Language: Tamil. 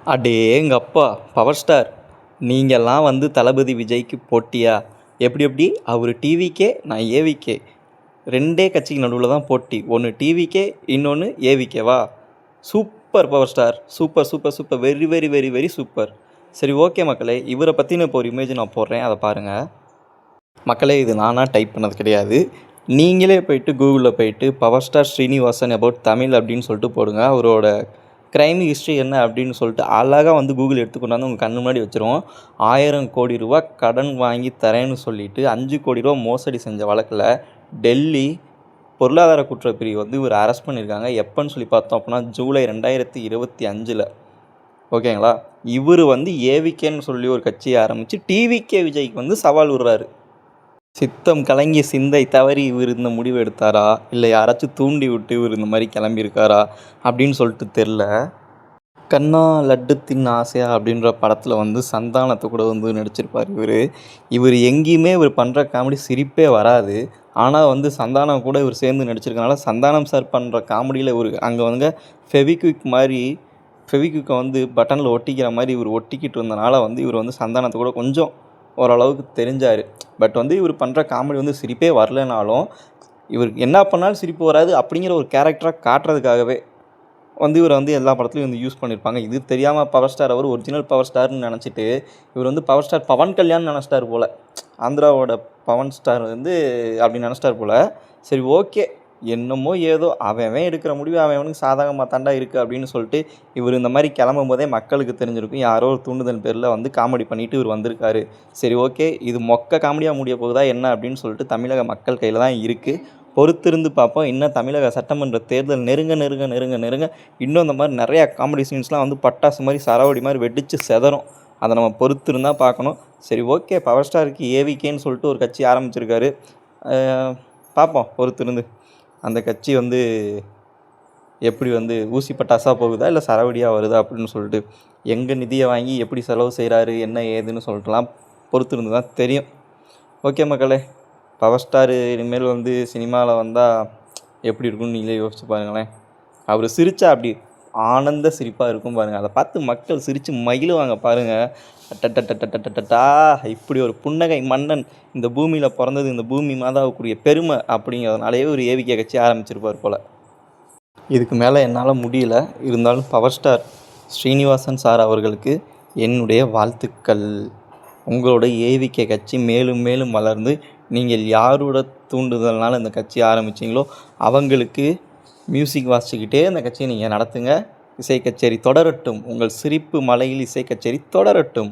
அடேங்கப்பா! பவர் ஸ்டார் நீங்கலாம் வந்து தளபதி விஜய்க்கு போட்டியா? எப்படி? அவரு டிவிகே, நான் ஏவிகே. 2டே கட்சிக்கு நடுவுல தான் போட்டி. ஒண்ணு டிவிகே, இன்னொன்னு ஏவிகேவா? Super power star. Super. Very super. சரி ஓகே மக்களே. இவர பத்தின இப்போ ஒரு இமேஜ் நான் போடுறேன். அத பாருங்க. மக்களே இது நானா டைப் பண்ணது கிடையாது. நீங்களே போயிட்டு கூகுள்ல போயிட்டு power star Srinivasan about Tamil அப்படின்னு சொல்லிட்டு போடுங்க. அவரோட கிரைம் ஹிஸ்ட்ரி என்ன அப்படின்னு சொல்லிட்டு அழகாக வந்து கூகுள் எடுத்து கொண்டாந்து உங்கள் கண்ணு முன்னாடி வச்சுரும். 1000 கோடி ரூபா கடன் வாங்கி தரேன்னு சொல்லிட்டு 5 கோடி ரூபா மோசடி செஞ்ச வழக்கில் டெல்லி பொருளாதார குற்றப்பிரிவு வந்து இவர் அரெஸ்ட் பண்ணியிருக்காங்க. எப்போன்னு சொல்லி பார்த்தோம் அப்படின்னா ஜூலை 2025. ஓகேங்களா? இவர் வந்து ஏவிகேன்னு சொல்லி ஒரு கட்சியை ஆரம்பித்து டிவிகே விஜய்க்கு வந்து சவால் விடுறாரு. சித்தம் கலங்கிய சிந்தை தவறி இவர் இந்த முடிவு எடுத்தாரா, இல்லை யாராச்சும் தூண்டி விட்டு இவர் இந்த மாதிரி கிளம்பியிருக்காரா அப்படின்னு சொல்லிட்டு தெரில. கண்ணா லட்டு தின்ன ஆசையா அப்படின்ற படத்தில் வந்து சந்தானத்தை கூட வந்து நடிச்சிருப்பார் இவர் எங்கேயுமே இவர் பண்ணுற காமெடி சிரிப்பே வராது. ஆனால் வந்து சந்தானம் கூட இவர் சேர்ந்து நடிச்சிருக்கனால சந்தானம் சார் பண்ணுற காமெடியில் இவர் அங்கே வந்து ஃபெவிக்விக்கை வந்து பட்டனில் ஒட்டிக்கிற மாதிரி இவர் ஒட்டிக்கிட்டு இருந்தனால வந்து இவர் வந்து சந்தானத்தை கூட கொஞ்சம் ஓரளவுக்கு தெரிஞ்சார். பட் வந்து இவர் பண்ணுற காமெடி வந்து சிரிப்பே வரலைனாலும் இவருக்கு என்ன பண்ணாலும் சிரிப்பு வராது அப்படிங்கிற ஒரு கேரக்டராக காட்டுறதுக்காகவே வந்து இவரை வந்து எல்லா படத்துலையும் வந்து யூஸ் பண்ணியிருப்பாங்க. இது தெரியாமல் பவர் ஸ்டார் அவர் ஒரிஜினல் பவர் ஸ்டார்னு நினச்சிட்டு இவர் வந்து பவர் ஸ்டார் பவன் கல்யாண் நினச்சிட்டார் போல். ஆந்திராவோட பவன் ஸ்டார் வந்து அப்படி நினச்சிட்டார் போல். சரி ஓகே, என்னமோ ஏதோ அவன் எடுக்கிற முடிவு அவனுக்கு சாதகமாக தாண்டா இருக்குது அப்படின்னு சொல்லிட்டு இவர் இந்த மாதிரி கிளம்பும் போதே மக்களுக்கு தெரிஞ்சிருக்கும் யாரோ ஒரு தூண்டுதல் பேரில் வந்து காமெடி பண்ணிவிட்டு இவர் வந்திருக்காரு. சரி ஓகே, இது மொக்க காமெடியாக முடிய போகுதா என்ன அப்படின்னு சொல்லிட்டு தமிழக மக்கள் கையில் தான் இருக்குது. பொறுத்திருந்து பார்ப்போம். இன்னும் தமிழக சட்டமன்ற தேர்தல் நெருங்க இன்னும் இந்த மாதிரி நிறையா காமெடி சீன்ஸ்லாம் வந்து பட்டாசு மாதிரி சரவடி மாதிரி வெடித்து செதறும். அதை நம்ம பொறுத்திருந்தால் பார்க்கணும். சரி ஓகே, பவர் ஸ்டாருக்கு ஏவிகேன்னு சொல்லிட்டு ஒரு கட்சி ஆரம்பிச்சிருக்காரு. பார்ப்போம் பொறுத்திருந்து அந்த கட்சி வந்து எப்படி வந்து ஊசி பட்டாசாக போகுதா இல்லை சரவடியாக வருதா அப்படின்னு சொல்லிட்டு எங்கே நிதியை வாங்கி எப்படி செலவு செய்கிறாரு என்ன ஏதுன்னு சொல்லிட்டுலாம் பொறுத்திருந்து தான் தெரியும். ஓகே மக்களே, பவர் ஸ்டார் இனிமேல் வந்து சினிமாவில் வந்தால் எப்படி இருக்குன்னு நீங்களே யோசிச்சு பாருங்களேன். அவர் சிரித்தா அப்படி ஆனந்த சிரிப்பாக இருக்கும் பாருங்கள். அதை பார்த்து மக்கள் சிரித்து மகிழுவாங்க பாருங்கள். டட்டா இப்படி ஒரு புன்னகை மன்னன் இந்த பூமியில் பிறந்தது இந்த பூமி மாதாவுக்குரிய பெருமை அப்படிங்கிறதுனாலேயே ஒரு ஏவிகே கட்சி ஆரம்பிச்சிருப்பார் போல். இதுக்கு மேலே என்னால் முடியல. இருந்தாலும் பவர் ஸ்டார் ஸ்ரீனிவாசன் சார் அவர்களுக்கு என்னுடைய வாழ்த்துக்கள். உங்களோட ஏவிகே கட்சி மேலும் மேலும் வளர்ந்து நீங்கள் யாரோட தூண்டுதல்னால இந்த கட்சி ஆரம்பிச்சிங்களோ அவங்களுக்கு மியூசிக் வாசிச்சுக்கிட்டே அந்த கட்சியை நீங்கள் நடத்துங்க. இசை கச்சேரி தொடரட்டும். உங்கள் சிரிப்பு மலையில் இசை கச்சேரி தொடரட்டும்.